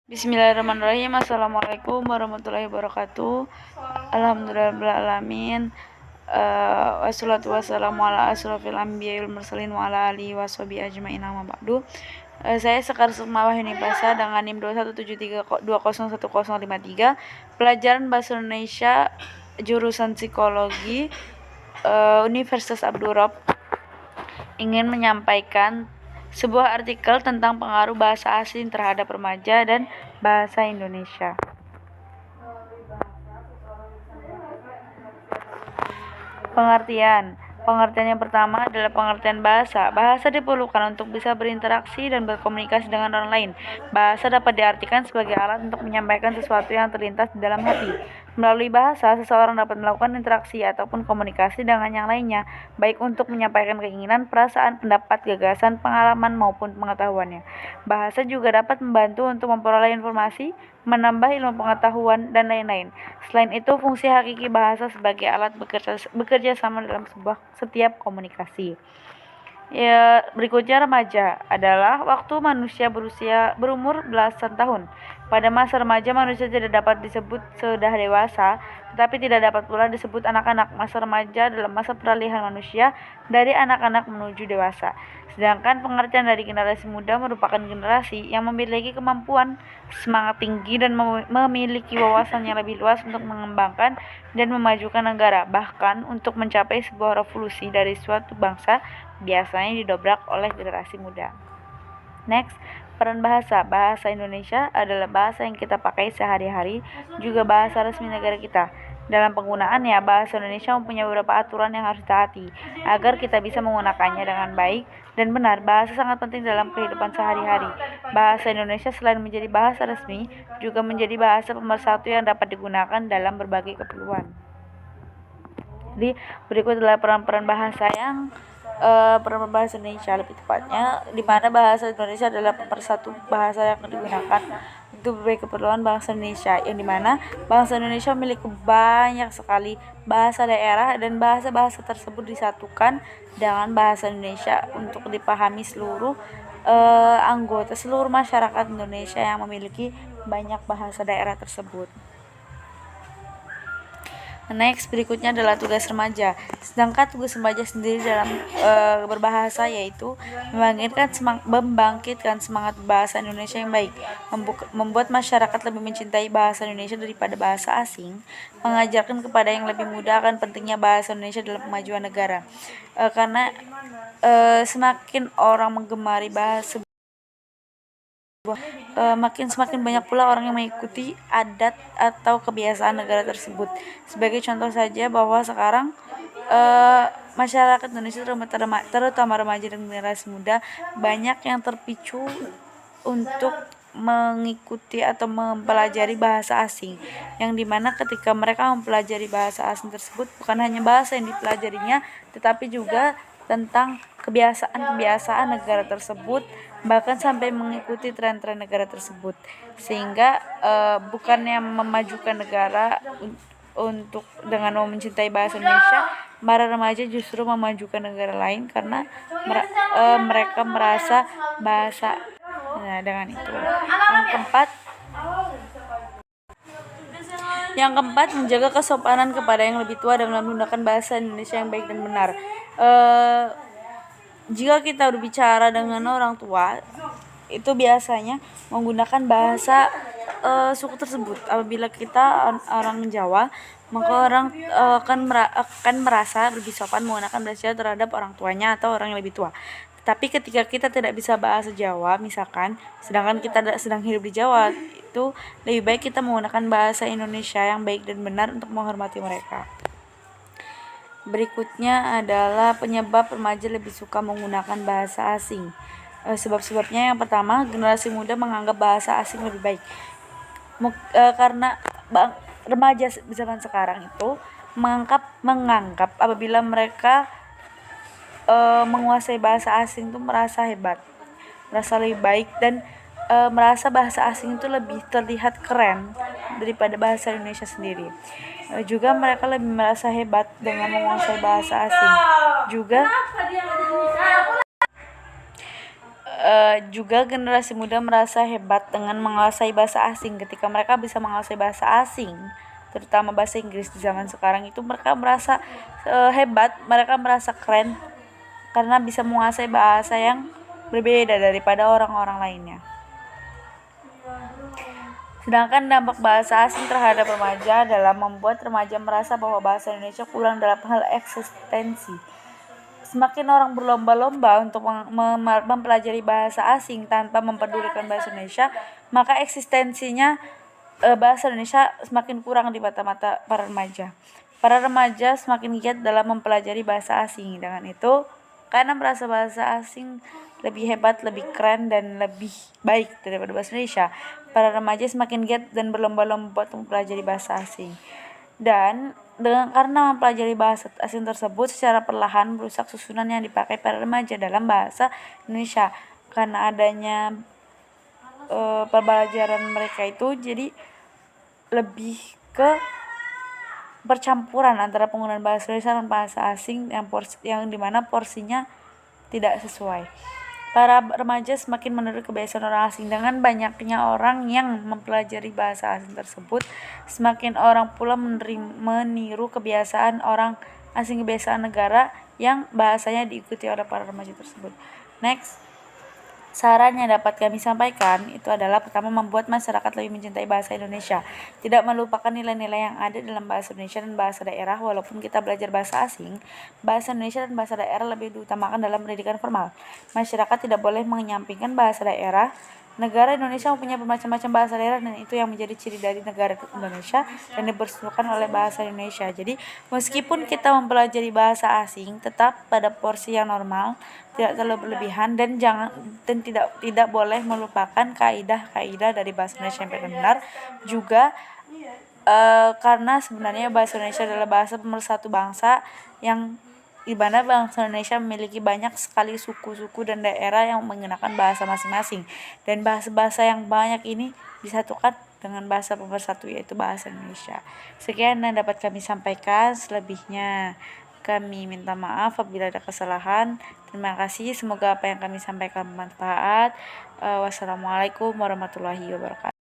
Bismillahirrahmanirrahim. Assalamualaikum warahmatullahi wabarakatuh. Alhamdulillahirrahmanirrahim. Wassalatu wassalamu ala asrofil anbiya wal mursalin wa ala alihi washabihi ajmain amma ba'du. Saya Sekar Sukma Wahyuni Pasa dengan NIM 2173201053, pelajaran Bahasa Indonesia jurusan Psikologi, Universitas Abdul Rabb, ingin menyampaikan sebuah artikel tentang pengaruh bahasa asing terhadap remaja dan bahasa Indonesia. Pengertian yang pertama adalah pengertian bahasa. Bahasa diperlukan untuk bisa berinteraksi dan berkomunikasi dengan orang lain. Bahasa dapat diartikan sebagai alat untuk menyampaikan sesuatu yang terlintas di dalam hati. Melalui bahasa, seseorang dapat melakukan interaksi ataupun komunikasi dengan yang lainnya, baik untuk menyampaikan keinginan, perasaan, pendapat, gagasan, pengalaman, maupun pengetahuannya. Bahasa juga dapat membantu untuk memperoleh informasi, menambah ilmu pengetahuan, dan lain-lain. Selain itu, fungsi hakiki bahasa sebagai alat bekerja sama dalam setiap komunikasi. Berikutnya, remaja adalah waktu manusia berumur belasan tahun. Pada masa remaja, manusia tidak dapat disebut sudah dewasa, tetapi tidak dapat pula disebut anak-anak. Masa remaja adalah masa peralihan manusia dari anak-anak menuju dewasa. Sedangkan pengertian dari generasi muda merupakan generasi yang memiliki kemampuan, semangat tinggi, dan memiliki wawasan yang lebih luas untuk mengembangkan dan memajukan negara. Bahkan untuk mencapai sebuah revolusi dari suatu bangsa biasanya didobrak oleh generasi muda. Next, peran bahasa. Bahasa Indonesia adalah bahasa yang kita pakai sehari-hari, juga bahasa resmi negara kita. Dalam penggunaannya, bahasa Indonesia mempunyai beberapa aturan yang harus ditaati agar kita bisa menggunakannya dengan baik dan benar. Bahasa sangat penting dalam kehidupan sehari-hari. Bahasa Indonesia selain menjadi bahasa resmi, juga menjadi bahasa pemersatu yang dapat digunakan dalam berbagai keperluan. Jadi, berikut adalah peran-peran bahasa peran bahasa Indonesia, lebih tepatnya di mana bahasa Indonesia adalah pemersatu bahasa yang digunakan untuk berbagai keperluan bangsa Indonesia, yang dimana bangsa Indonesia memiliki banyak sekali bahasa daerah dan bahasa-bahasa tersebut disatukan dengan bahasa Indonesia untuk dipahami seluruh seluruh masyarakat Indonesia yang memiliki banyak bahasa daerah tersebut. Next, berikutnya adalah tugas remaja. Sedangkan tugas remaja sendiri dalam berbahasa yaitu membangkitkan semangat bahasa Indonesia yang baik, membuat masyarakat lebih mencintai bahasa Indonesia daripada bahasa asing, mengajarkan kepada yang lebih muda akan pentingnya bahasa Indonesia dalam kemajuan negara. Karena semakin orang menggemari bahasa semakin banyak pula orang yang mengikuti adat atau kebiasaan negara tersebut. Sebagai contoh saja bahwa sekarang masyarakat Indonesia terutama remaja dan generasi muda banyak yang terpicu untuk mengikuti atau mempelajari bahasa asing, yang dimana ketika mereka mempelajari bahasa asing tersebut bukan hanya bahasa yang dipelajarinya, tetapi juga tentang kebiasaan-kebiasaan negara tersebut, bahkan sampai mengikuti tren-tren negara tersebut, sehingga bukannya memajukan negara untuk dengan mencintai bahasa Indonesia, para remaja justru memajukan negara lain karena mereka merasa bahasa. Nah, dengan itu, yang keempat, menjaga kesopanan kepada yang lebih tua dengan menggunakan bahasa Indonesia yang baik dan benar. Jika kita berbicara dengan orang tua, itu biasanya menggunakan bahasa suku tersebut. Apabila kita orang Jawa, maka orang akan merasa lebih sopan menggunakan bahasa Jawa terhadap orang tuanya atau orang yang lebih tua. Tapi ketika kita tidak bisa bahasa Jawa, misalkan, sedangkan kita sedang hidup di Jawa, itu lebih baik kita menggunakan bahasa Indonesia yang baik dan benar untuk menghormati mereka. Berikutnya adalah penyebab remaja lebih suka menggunakan bahasa asing. Sebab-sebabnya, yang pertama, generasi muda menganggap bahasa asing lebih baik. Karena remaja zaman sekarang itu menganggap apabila mereka menguasai bahasa asing itu merasa hebat, merasa lebih baik, dan merasa bahasa asing itu lebih terlihat keren daripada bahasa Indonesia sendiri. Juga mereka lebih merasa hebat dengan menguasai bahasa asing. Juga Juga generasi muda merasa hebat dengan menguasai bahasa asing. Ketika mereka bisa menguasai bahasa asing, terutama bahasa Inggris di zaman sekarang itu, mereka merasa hebat, mereka merasa keren karena bisa menguasai bahasa yang berbeda daripada orang-orang lainnya. Sedangkan dampak bahasa asing terhadap remaja adalah membuat remaja merasa bahwa bahasa Indonesia kurang dalam hal eksistensi. Semakin orang berlomba-lomba untuk mempelajari bahasa asing tanpa mempedulikan bahasa Indonesia, maka eksistensinya bahasa Indonesia semakin kurang di mata-mata para remaja. Para remaja semakin giat dalam mempelajari bahasa asing. Dengan itu, karena merasa bahasa asing lebih hebat, lebih keren, dan lebih baik daripada bahasa Indonesia, para remaja semakin giat dan berlomba-lomba untuk mempelajari bahasa asing. Dan karena mempelajari bahasa asing tersebut secara perlahan merusak susunan yang dipakai para remaja dalam bahasa Indonesia. Karena adanya pembelajaran mereka itu jadi lebih ke percampuran antara penggunaan bahasa Indonesia dan bahasa asing yang dimana porsinya tidak sesuai. Para remaja semakin meniru kebiasaan orang asing. Dengan banyaknya orang yang mempelajari bahasa asing tersebut, semakin orang pula meniru kebiasaan orang asing, kebiasaan negara yang bahasanya diikuti oleh para remaja tersebut. Next, saran yang dapat kami sampaikan itu adalah pertama, membuat masyarakat lebih mencintai bahasa Indonesia, tidak melupakan nilai-nilai yang ada dalam bahasa Indonesia dan bahasa daerah. Walaupun kita belajar bahasa asing, bahasa Indonesia dan bahasa daerah lebih diutamakan dalam pendidikan formal. Masyarakat tidak boleh menyampingkan bahasa daerah. Negara Indonesia mempunyai bermacam-macam bahasa daerah, dan itu yang menjadi ciri dari negara Indonesia dan dipersatukan oleh bahasa Indonesia. Jadi meskipun kita mempelajari bahasa asing, tetap pada porsi yang normal, tidak terlalu berlebihan, dan tidak boleh melupakan kaidah-kaidah dari bahasa Indonesia yang benar. Juga karena sebenarnya bahasa Indonesia adalah bahasa pemersatu bangsa, yang di mana bangsa Indonesia memiliki banyak sekali suku-suku dan daerah yang menggunakan bahasa masing-masing, dan bahasa-bahasa yang banyak ini disatukan dengan bahasa pemersatu, yaitu bahasa Indonesia. Sekian yang dapat kami sampaikan, selebihnya kami minta maaf apabila ada kesalahan. Terima kasih, semoga apa yang kami sampaikan bermanfaat. Wassalamualaikum warahmatullahi wabarakatuh.